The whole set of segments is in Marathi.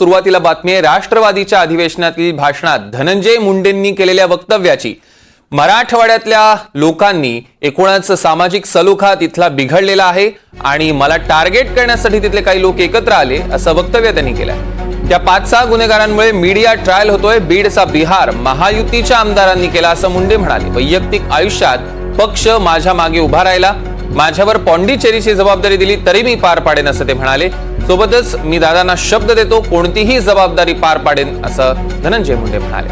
सुरुवातीला बातमी आहे राष्ट्रवादीच्या अधिवेशनातील भाषणात धनंजय मुंडेंनी केलेल्या वक्तव्याची। मराठवाड्यातल्या लोकांनी एकूणच सामाजिक सलोखा तिथला बिघडलेला आहे आणि मला टार्गेट करण्यासाठी तिथले काही लोक एकत्र आले असं वक्तव्य त्यांनी केलंय। त्या 5-6 गुन्हेगारांमुळे मीडिया ट्रायल होतोय, बीडचा बिहार महायुतीच्या आमदारांनी केला असं मुंडे म्हणाले। वैयक्तिक आयुष्यात पक्ष माझ्या मागे उभा राहिला, माझ्यावर पॉंडिचेरीची जबाबदारी दिली तरी मी पार पाडेन असं ते म्हणाले। सोबतच मी दादांना शब्द देतो कोणतीही जबाबदारी पार पाडेन असं धनंजय मुंडे म्हणाले।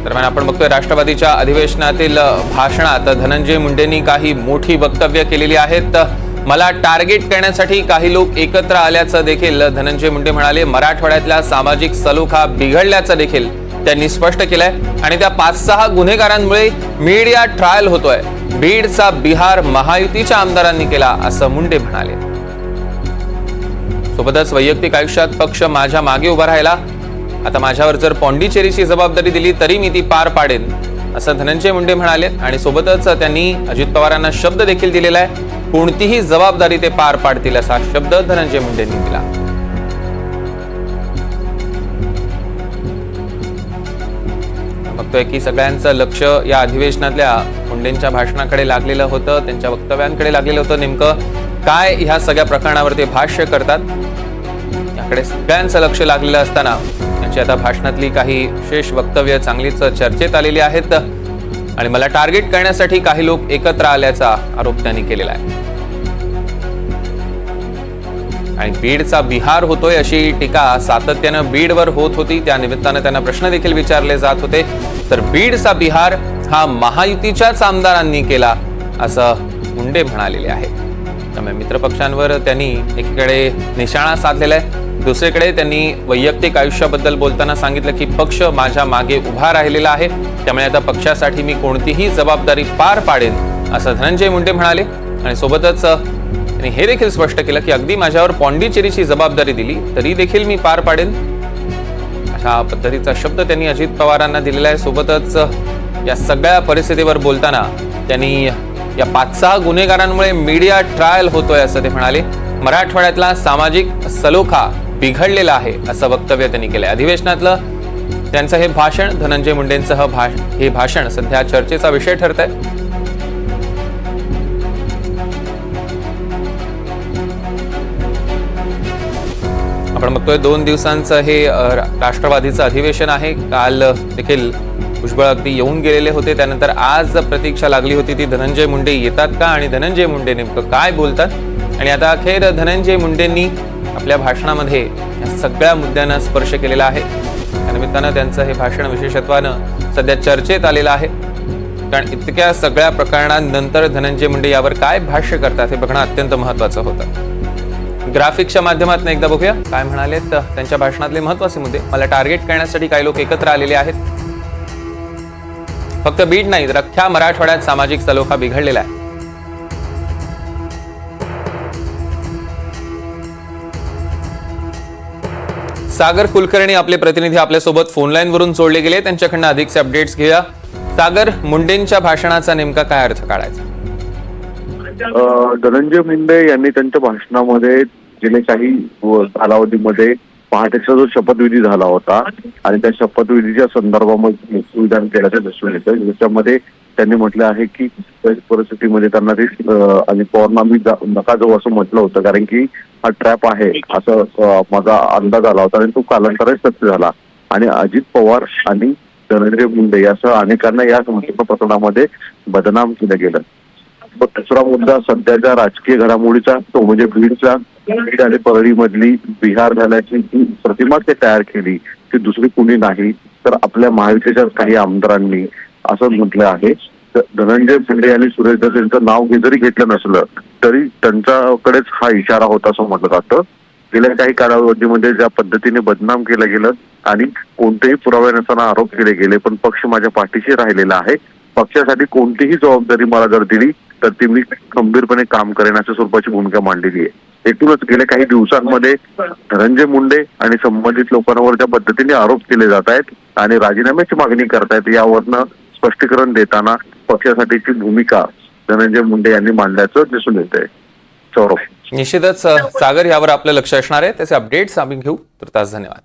दरम्यान आपण बघतोय राष्ट्रवादीच्या अधिवेशनातील भाषणात धनंजय मुंडेंनी काही मोठी वक्तव्य केलेली आहेत। मला टार्गेट करण्यासाठी काही लोक एकत्र आल्याचं देखील धनंजय मुंडे म्हणाले। मराठवाड्यातल्या सामाजिक सलोखा बिघडल्याचं देखील त्यांनी स्पष्ट केलंय आणि त्या 5-6 गुन्हेगारांमुळे मीडिया ट्रायल होतोय, बीडचा बिहार महायुतीच्या आमदारांनी केला असं मुंडे म्हणाले। सोबतच वैयक्तिक आयुष्यात पक्ष माझ्या मागे उभा राहिला, आता माझ्यावर जर पॉंडिचेरीची जबाबदारी दिली तरी मी ती पार पाडेन असं धनंजय मुंडे म्हणाले आणि सोबतच त्यांनी अजित पवारांना शब्द देखील दिलेला आहे, कोणतीही जबाबदारी ते पार पाडतील असा शब्द धनंजय मुंडेंनी दिला। बघतोय की सगळ्यांचं लक्ष या अधिवेशनातल्या मुंडेंच्या भाषणाकडे लागलेलं होतं, त्यांच्या वक्तव्यांकडे लागलेलं होतं। नेमकं काय ह्या सगळ्या प्रकरणावर ते भाष्य करतात याकडे सगळ्यांचं लक्ष लागलेलं असताना त्यांची आता भाषणातली काही विशेष वक्तव्य चांगलीच चर्चेत आलेली आहेत आणि मला टार्गेट करण्यासाठी काही लोक एकत्र आल्याचा आरोप त्यांनी केलेला आहे आणि बीडचा बिहार होतोय अशी टीका सातत्यानं बीडवर होत होती। त्या निमित्तानं त्यांना प्रश्न देखील विचारले जात होते, तर बीडचा बिहार हा महायुतीच्याच आमदारांनी केला असं मुंडे म्हणालेले आहे। त्यामुळे मित्रपक्षांवर त्यांनी एकीकडे निशाणा साधलेला आहे, दुसरीकडे त्यांनी वैयक्तिक आयुष्याबद्दल बोलताना सांगितलं की पक्ष माझ्या मागे उभा राहिलेला आहे, त्यामुळे आता पक्षासाठी मी कोणतीही जबाबदारी पार पाडेन असं धनंजय मुंडे म्हणाले आणि सोबतच त्यांनी हे देखील स्पष्ट केलं की अगदी माझ्यावर पॉंडिचेरीची जबाबदारी दिली तरी देखील मी पार पाडेन अशा पद्धतीचा शब्द त्यांनी अजित पवारांना दिलेला आहे। सोबतच या सगळ्या परिस्थितीवर बोलताना त्यांनी या 5-6 गुन्हेगारांमुळे मीडिया ट्रायल होतोय असं ते म्हणाले। मराठवाड्यातला सामाजिक सलोखा बिघडलेला आहे असं वक्तव्य त्यांनी केलंय। अधिवेशनातलं त्यांचं हे भाषण, धनंजय मुंडेंचं हे भाषण सध्या चर्चेचा विषय ठरतंय। आपण बघतोय 2 दिवसांचं हे राष्ट्रवादीचं अधिवेशन आहे। काल देखील भुजबळ अगदी येऊन गेलेले होते, त्यानंतर आज प्रतीक्षा लागली होती ती धनंजय मुंडे येतात का आणि धनंजय मुंडे नेमकं काय बोलतात आणि आता अखेर धनंजय मुंडेंनी आपल्या भाषणामध्ये या सगळ्या मुद्द्यांना स्पर्श केलेला आहे। त्या निमित्तानं त्यांचं हे भाषण विशेषत्वानं सध्या चर्चेत आलेलं आहे, कारण इतक्या सगळ्या प्रकरणांनंतर धनंजय मुंडे यावर काय भाष्य करतात हे बघणं अत्यंत महत्वाचं होतं। ग्राफिक्सच्या माध्यमातून एकदा बघूया काय म्हणालेत त्यांच्या भाषणातले महत्त्वाचे मुद्दे। मला टार्गेट करण्यासाठी काही लोक एकत्र आलेले आहेत, फक्त बीड नाही तर अख्ख्या मराठवाड्यात सामाजिक सलोखा बिघडलेला आहे। सागर कुलकर्णी आपले प्रतिनिधी आपल्यासोबत फोन लाईन वरून जोडले गेले, त्यांच्याकडनं अधिकचे अपडेट्स घेऊया। सागर, मुंडेंच्या भाषणाचा नेमका काय अर्थ काढायचा? धनंजय मुंडे यांनी त्यांच्या भाषणामध्ये गेल्या काही कालावधीमध्ये पहाटेचा जो शपथविधी झाला होता आणि त्या शपथविधीच्या संदर्भामध्ये विधान केल्याचं दिसून येतं, ज्याच्यामध्ये त्यांनी म्हटलं आहे की परिस्थितीमध्ये त्यांना ते आणि पवारांना नका जाऊ असं म्हटलं होतं, कारण की हा ट्रॅप आहे असं माझा अंदाज आला होता आणि तो कालांतराने सत्य झाला आणि अजित पवार आणि धनंजय मुंडे यासह अनेकांना या संपूर्ण प्रकरणामध्ये बदनाम केलं गेलं। दुसरा मुद्दा सध्याच्या राजकीय घडामोडीचा तो म्हणजे बीड आणि परळी मधली बिहार झाल्याची जी प्रतिमा ते तयार केली ती दुसरी कुणी नाही तर आपल्या महायुतीच्या काही आमदारांनी असं म्हटलं आहे। धनंजय मुंडे यांनी सुरेश दस यांचं नाव जरी घेतलं नसलं तरी त्यांच्याकडेच हा इशारा होता असं म्हटलं जातं। गेल्या काही कालावधीमध्ये ज्या पद्धतीने बदनाम केलं गेलं आणि कोणतेही पुरावे नसताना आरोप केले गेले, पण पक्ष माझ्या पाठीशी राहिलेला आहे, पक्षासाठी कोणतीही जबाबदारी मला जर दिली तर ती मी खंबीरपणे काम करेन अशा स्वरूपाची भूमिका मांडलेली आहे। एकूणच गेल्या काही दिवसांमध्ये धनंजय मुंडे आणि संबंधित लोकांवर ज्या पद्धतीने आरोप केले जात आहेत आणि राजीनाम्याची मागणी करतायत, यावरनं स्पष्टीकरण देताना पक्षासाठीची भूमिका धनंजय मुंडे यांनी मांडल्याचं दिसून येत आहे। सौरभ। निश्चितच सागर यावर आपलं लक्ष असणार आहे. त्याचे अपडेट्स आम्ही घेऊ. तर तास धन्यवाद.